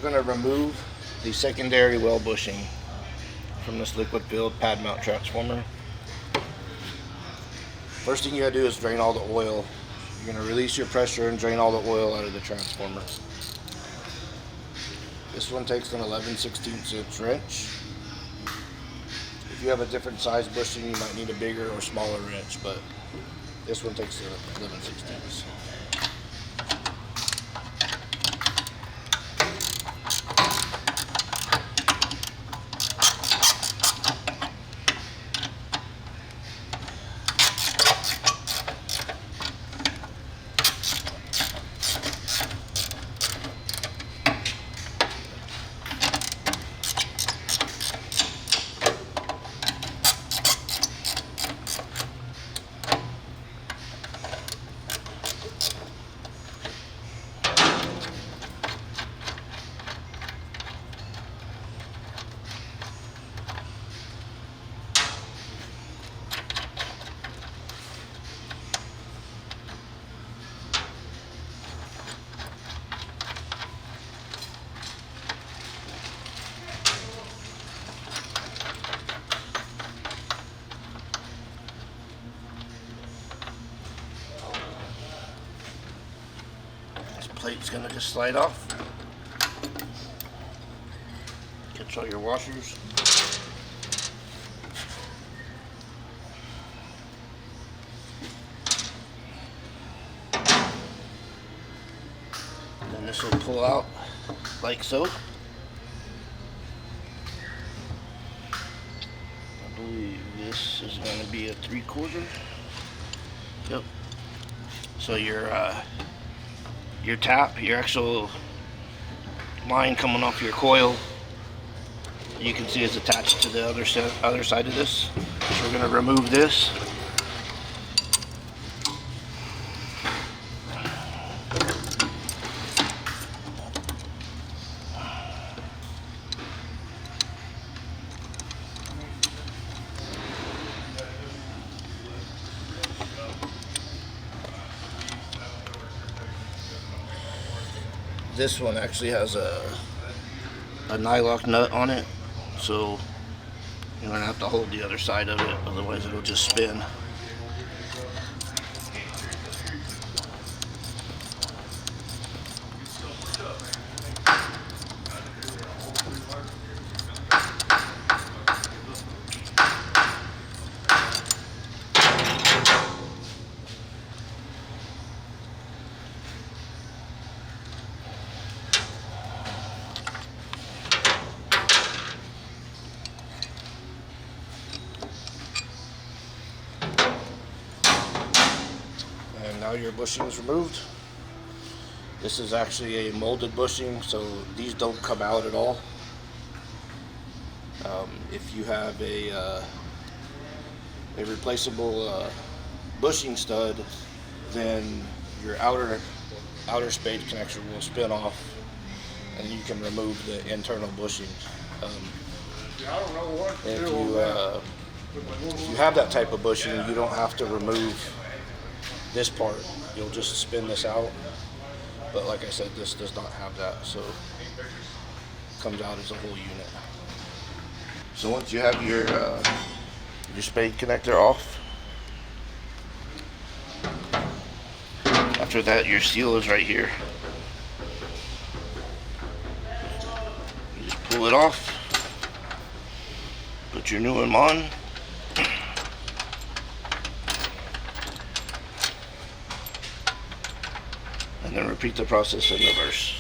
going to remove the secondary well bushing from this liquid-filled pad mount transformer. First thing you gotta do is drain all the oil. You're gonna release your pressure and drain all the oil out of the transformer. This one takes an 11/16" wrench. If you have a different size bushing, you might need a bigger or smaller wrench, but this one takes 11/16. Plate's gonna just slide off. Catch all your washers. Then this will pull out like so. I believe this is gonna be a 3/4. Yep. So your tap, your actual line coming off your coil, you can see is attached to the other side of this. So we're going to remove this. This one actually has a nylock nut on it, so you're going to have to hold the other side of it, otherwise it'll just spin. Now your bushing is removed. This is actually a molded bushing, so these don't come out at all. If you have a replaceable bushing stud, then your outer spade connection will spin off, and you can remove the internal bushing. If you have that type of bushing, you don't have to remove this part. You'll just spin this out, but like I said, this does not have that, so it comes out as a whole unit. So once you have your spade connector off, after that your seal is right here. You just pull it off, put your new one on, and then repeat the process in reverse.